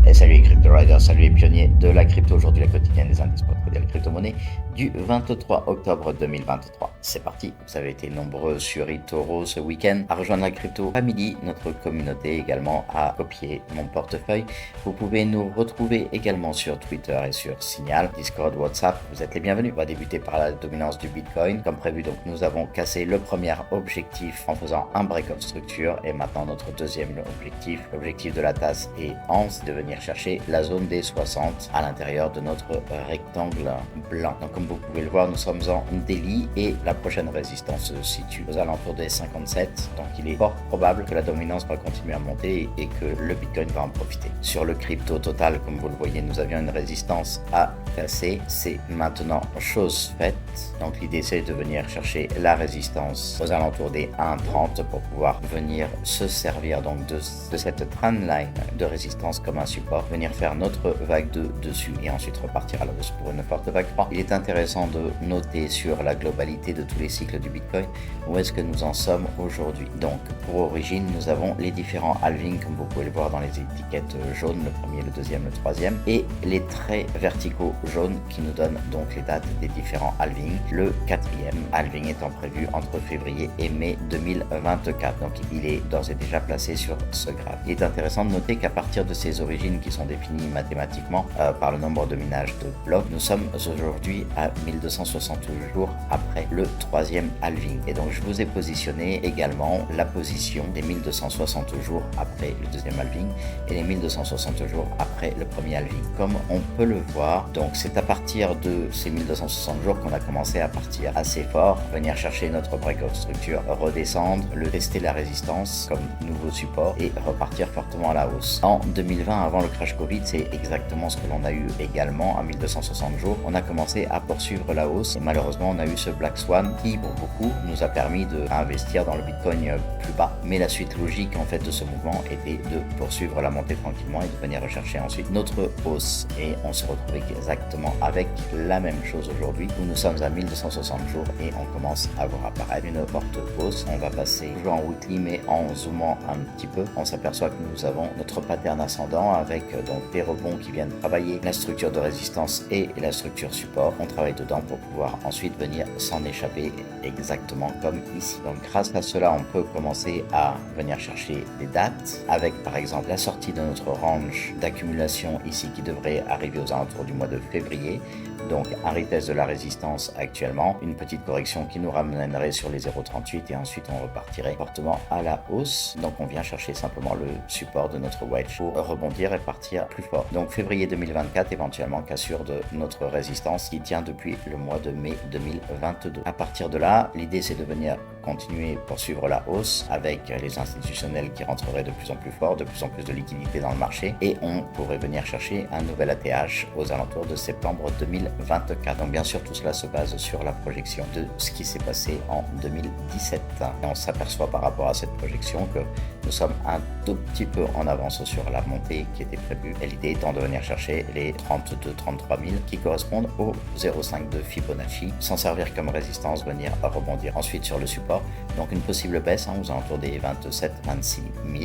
Et salut les crypto riders, salut les pionniers de la crypto. Aujourd'hui la quotidienne des indices pour trader les crypto-monnaies du 23 octobre 2023. C'est parti, vous avez été nombreux sur eToro ce week-end à rejoindre la crypto family, notre communauté également à copier mon portefeuille. Vous pouvez nous retrouver également sur Twitter et sur Signal, Discord, WhatsApp. Vous êtes les bienvenus. On va débuter par la dominance du Bitcoin. Comme prévu, donc nous avons cassé le premier objectif en faisant un break-up structure et maintenant notre deuxième objectif. L'objectif de la tasse est de venir chercher la zone des 60 à l'intérieur de notre rectangle blanc. Donc comme vous pouvez le voir, nous sommes en daily et la prochaine résistance se situe aux alentours des 57. Donc il est fort probable que la dominance va continuer à monter et que le Bitcoin va en profiter. Sur le crypto total, comme vous le voyez, nous avions une résistance à casser. C'est maintenant chose faite. Donc l'idée c'est de venir chercher la résistance aux alentours des 1,30 pour pouvoir venir se servir donc de cette trendline de résistance comme un support, venir faire notre vague 2 dessus et ensuite repartir à la hausse pour une forte vague 3. Il est intéressant de noter sur la globalité de tous les cycles du Bitcoin où est-ce que nous en sommes aujourd'hui. Donc pour origine, nous avons les différents halvings comme vous pouvez le voir dans les étiquettes jaunes, le premier, le deuxième, le troisième, et les traits verticaux jaunes qui nous donnent donc les dates des différents halvings. Le quatrième halving étant prévu entre février et mai 2024. Donc il est d'ores et déjà placé sur ce graphe. Il est intéressant de noter qu'à partir de ces origines qui sont définies mathématiquement par le nombre de minages de blocs, nous sommes aujourd'hui à 1260 jours après le troisième halving. Et donc je vous ai positionné également la position des 1260 jours après le deuxième halving et les 1260 jours après le premier halving. Comme on peut le voir, donc c'est à partir de ces 1260 jours qu'on a commencé à partir assez fort, venir chercher notre breakout structure, redescendre, tester la résistance comme nouveau support et repartir fortement à la hausse. En 2020, avant le crash Covid, c'est exactement ce que l'on a eu également à 1260 jours. On a commencé à poursuivre la hausse et malheureusement on a eu ce Black Swan qui pour beaucoup nous a permis d'investir dans le Bitcoin plus bas. Mais la suite logique en fait de ce mouvement était de poursuivre la montée tranquillement et de venir rechercher ensuite notre hausse. Et on se retrouve exactement avec la même chose aujourd'hui où nous sommes à 1260 jours et on commence à voir apparaître une forte hausse. On va passer toujours en weekly mais en zoomant un petit peu, on s'aperçoit que nous avons notre pattern ascendant avec donc des rebonds qui viennent travailler la structure de résistance et la structure support. On travaille dedans pour pouvoir ensuite venir s'en échapper exactement comme ici. Donc grâce à cela, on peut commencer à venir chercher des dates avec par exemple la sortie de notre range d'accumulation ici qui devrait arriver aux alentours du mois de février. Donc un retest de la résistance actuellement, une petite correction qui nous ramènerait sur les 0,38 et ensuite on repartirait fortement à la hausse. Donc on vient chercher simplement le support de notre wedge pour rebondir et partir plus fort. Donc février 2024 éventuellement cassure de notre résistance qui tient depuis le mois de mai 2022. À partir de là, l'idée c'est de venir continuer poursuivre la hausse avec les institutionnels qui rentreraient de plus en plus fort, de plus en plus de liquidité dans le marché et on pourrait venir chercher un nouvel ATH aux alentours de septembre 2024. Donc bien sûr tout cela se base sur la projection de ce qui s'est passé en 2017 et on s'aperçoit par rapport à cette projection que nous sommes un tout petit peu en avance sur la montée qui était prévue et l'idée étant de venir chercher les 32-33 000 qui correspondent au 0,5 de Fibonacci, s'en servir comme résistance, venir rebondir ensuite sur le support. Donc une possible baisse aux alentours des 27-26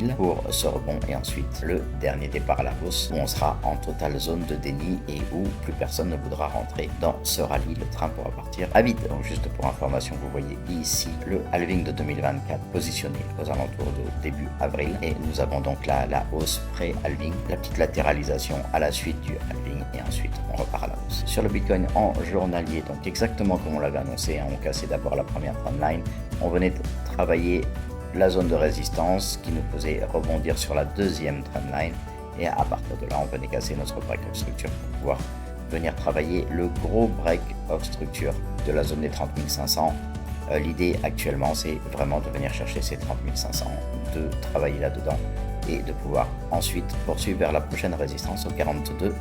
000 pour ce rebond et ensuite le dernier départ à la hausse où on sera en totale zone de déni et où plus personne ne voudra rentrer dans ce rallye. Le train pourra partir à vide. Donc juste pour information, vous voyez ici le halving de 2024 positionné aux alentours de début avril et nous avons donc la hausse pré-halving, la petite latéralisation à la suite du halving et ensuite on repart à la hausse. Sur le Bitcoin en journalier, donc exactement comme on l'avait annoncé, on cassait d'abord la première trendline, on venait travailler la zone de résistance qui nous faisait rebondir sur la deuxième trendline et à partir de là on venait casser notre break of structure pour pouvoir venir travailler le gros break of structure de la zone des 30 500. L'idée actuellement c'est vraiment de venir chercher ces 30 500, de travailler là-dedans et de pouvoir ensuite poursuivre vers la prochaine résistance aux 42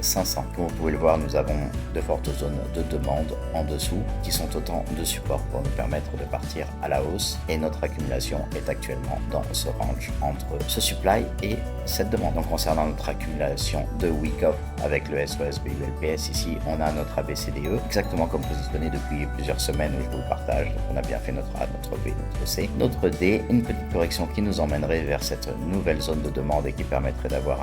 500. Comme vous pouvez le voir, nous avons de fortes zones de demande en dessous qui sont autant de supports pour nous permettre de partir à la hausse et notre accumulation est actuellement dans ce range entre ce supply et cette demande. Donc concernant notre accumulation de week off avec le SOS BULPS, ici on a notre ABCDE exactement comme positionné depuis plusieurs semaines où je vous le partage. Donc on a bien fait notre A, notre B, notre C, notre D, une petite correction qui nous emmènerait vers cette nouvelle nouvelle zone de demande et qui permettrait d'avoir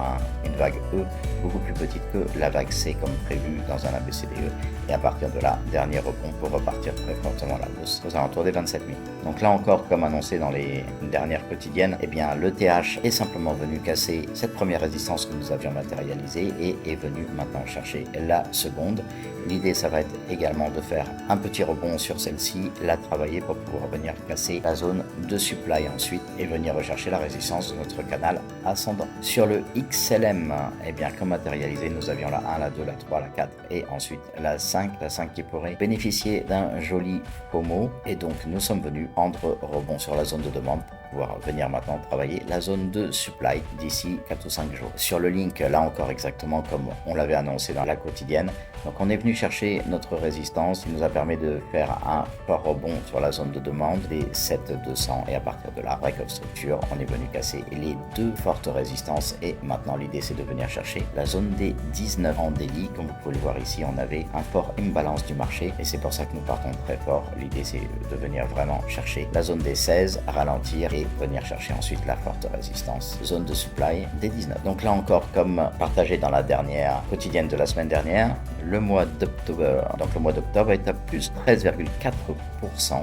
une vague E beaucoup plus petite que la vague C comme prévu dans un ABCDE. Et à partir de là, dernier rebond pour repartir très fortement à la hausse aux alentours des 27 000. Donc là encore, comme annoncé dans les dernières quotidiennes, eh bien le TH est simplement venu casser cette première résistance que nous avions matérialisée et est venu maintenant chercher la seconde. L'idée, ça va être également de faire un petit rebond sur celle-ci, la travailler pour pouvoir venir casser la zone de supply ensuite et venir rechercher la résistance de notre canal ascendant. Sur le XLM, eh bien comme matérialisé, nous avions la 1, la 2, la 3, la 4 et ensuite la 5 qui pourrait bénéficier d'un joli FOMO et donc nous sommes venus prendre rebond sur la zone de demande pour pouvoir venir maintenant travailler la zone de supply d'ici 4 ou 5 jours. Sur le link, là encore exactement comme on l'avait annoncé dans la quotidienne, donc on est venu chercher notre résistance, il nous a permis de faire un fort rebond sur la zone de demande des 7200 et à partir de là, break of structure, on est venu casser les deux fortes résistances et maintenant l'idée c'est de venir chercher la zone des 19 en daily. Comme vous pouvez le voir ici, on avait un fort imbalance du marché et c'est pour ça que nous partons très fort. L'idée c'est de venir vraiment chercher la zone des 16, ralentir et venir chercher ensuite la forte résistance, zone de supply des 19. Donc là encore, comme partagé dans la dernière quotidienne de la semaine dernière, le mois d'octobre est à plus 13,4%.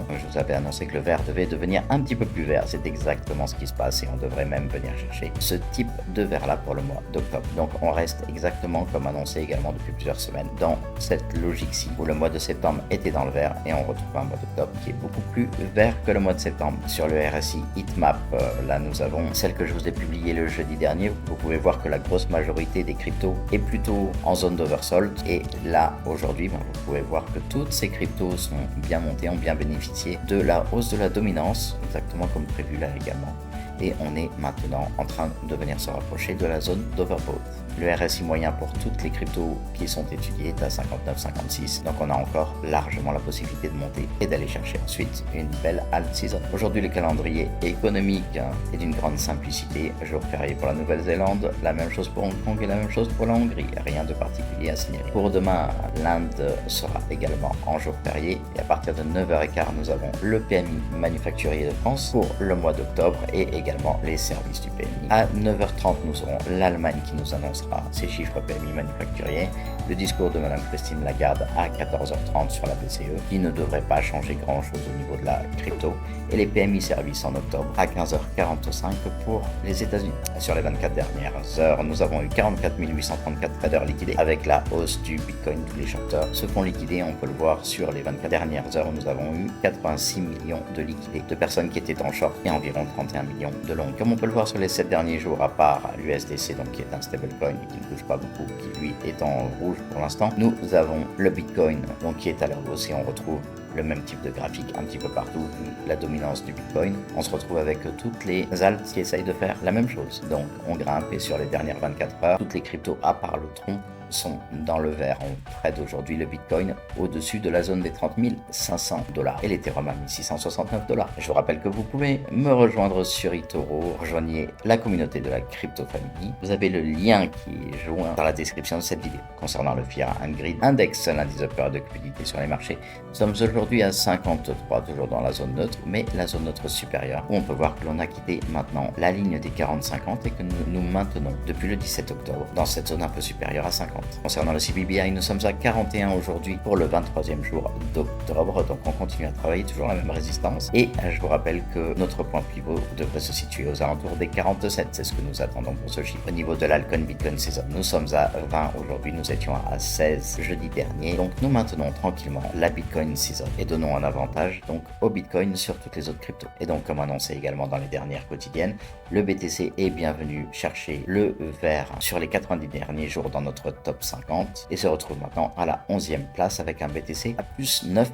Je vous avais annoncé que le vert devait devenir un petit peu plus vert. C'est exactement ce qui se passe et on devrait même venir chercher ce type de vert là pour le mois d'octobre. Donc on reste exactement comme annoncé également depuis plusieurs semaines dans cette logique-ci où le mois de septembre était dans le vert et on retrouve un mois d'octobre qui est beaucoup plus vert que le mois de septembre. Sur le RSI Heatmap, là nous avons celle que je vous ai publiée le jeudi dernier. Vous pouvez voir que la grosse majorité des cryptos est plutôt en zone d'oversold et là aujourd'hui vous pouvez voir que toutes ces cryptos sont bien montées, ont bien bénéficié de la hausse de la dominance, exactement comme prévu là également. Et on est maintenant en train de venir se rapprocher de la zone d'overbought. Le RSI moyen pour toutes les cryptos qui sont étudiées est à 59,56. Donc on a encore largement la possibilité de monter et d'aller chercher ensuite une belle alt season. Aujourd'hui, le calendrier économique est d'une grande simplicité. Jour férié pour la Nouvelle-Zélande, la même chose pour Hong Kong et la même chose pour la Hongrie. Rien de particulier à signaler. Pour demain, l'Inde sera également en jour férié. Et à partir de 9h15, nous avons le PMI manufacturier de France pour le mois d'octobre et également les services du PMI. À 9h30, nous aurons l'Allemagne qui nous annoncera ses chiffres PMI manufacturiers, le discours de Madame Christine Lagarde à 14h30 sur la BCE qui ne devrait pas changer grand chose au niveau de la crypto et les PMI services en octobre à 15h45 pour les États-Unis. Sur les 24 dernières heures, nous avons eu 44 834 traders liquidés avec la hausse du Bitcoin. Tous les shorters se font liquider, on peut le voir sur les 24 dernières heures où nous avons eu 86 millions de liquidés, de personnes qui étaient en short et environ 31 millions de longs. Comme on peut le voir sur les 7 derniers jours, à part l'USDC, donc qui est un stablecoin et qui ne bouge pas beaucoup, qui lui est en rouge pour l'instant, nous avons le Bitcoin donc qui est à la hausse et on retrouve le même type de graphique un petit peu partout, la dominance du Bitcoin. On se retrouve avec toutes les alts qui essayent de faire la même chose. Donc on grimpe et sur les dernières 24 heures, toutes les cryptos à part le tronc sont dans le vert. On trade aujourd'hui le Bitcoin au-dessus de la zone des 30 500 $, et l'Ethereum à 1669 $. Je vous rappelle que vous pouvez me rejoindre sur eToro, rejoignez la communauté de la Crypto Family. Vous avez le lien qui est joint dans la description de cette vidéo. Concernant le Fear and Greed Index, l'indice de peur de liquidité sur les marchés, nous sommes aujourd'hui à 53, toujours dans la zone neutre, mais la zone neutre supérieure, où on peut voir que l'on a quitté maintenant la ligne des 40-50 et que nous maintenons depuis le 17 octobre dans cette zone un peu supérieure à 50. Concernant le CBBI, nous sommes à 41 aujourd'hui pour le 23e jour d'octobre, donc on continue à travailler toujours la même résistance et je vous rappelle que notre point pivot devrait se situer aux alentours des 47, c'est ce que nous attendons pour ce chiffre. Au niveau de l'altcoin Bitcoin Season, nous sommes à 20 aujourd'hui, nous étions à 16 jeudi dernier, donc nous maintenons tranquillement la Bitcoin Season et donnons un avantage donc au Bitcoin sur toutes les autres cryptos. Et donc comme annoncé également dans les dernières quotidiennes, le BTC est bienvenu chercher le vert sur les 90 derniers jours dans notre top 50 et se retrouve maintenant à la 11e place avec un BTC à plus 9%.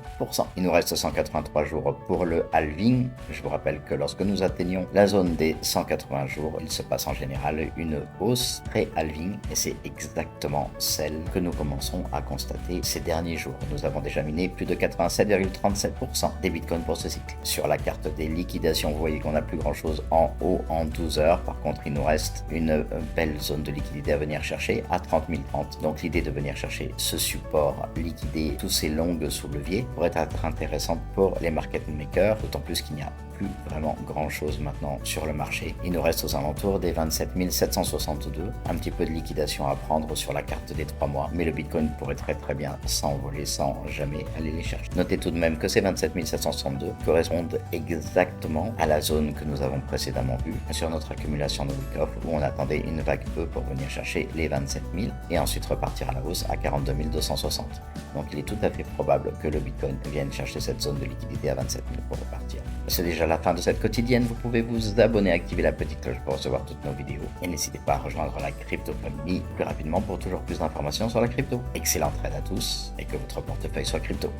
Il nous reste 183 jours pour le halving. Je vous rappelle que lorsque nous atteignons la zone des 180 jours, il se passe en général une hausse pré-halving et c'est exactement celle que nous commençons à constater ces derniers jours. Nous avons déjà miné plus de 87,37% des bitcoins pour ce cycle. Sur la carte des liquidations, vous voyez qu'on n'a plus grand chose en haut en 12 heures. Par contre, il nous reste une belle zone de liquidité à venir chercher à 30 030 60. Donc l'idée de venir chercher ce support, liquider tous ces longues sous-leviers pourrait être intéressante pour les market makers, d'autant plus qu'il n'y a plus vraiment grand chose maintenant sur le marché. Il nous reste aux alentours des 27 762, un petit peu de liquidation à prendre sur la carte des 3 mois, mais le Bitcoin pourrait très bien s'envoler sans jamais aller les chercher. Notez tout de même que ces 27 762 correspondent exactement à la zone que nous avons précédemment vue sur notre accumulation de week-off, où on attendait une vague E pour venir chercher les 27 000 et ensuite repartir à la hausse à 42 260. Donc il est tout à fait probable que le Bitcoin vienne chercher cette zone de liquidité à 27 000 pour repartir. C'est déjà la fin de cette quotidienne. Vous pouvez vous abonner, activer la petite cloche pour recevoir toutes nos vidéos. Et n'hésitez pas à rejoindre la Crypto Family plus rapidement pour toujours plus d'informations sur la crypto. Excellente trade à tous et que votre portefeuille soit crypto.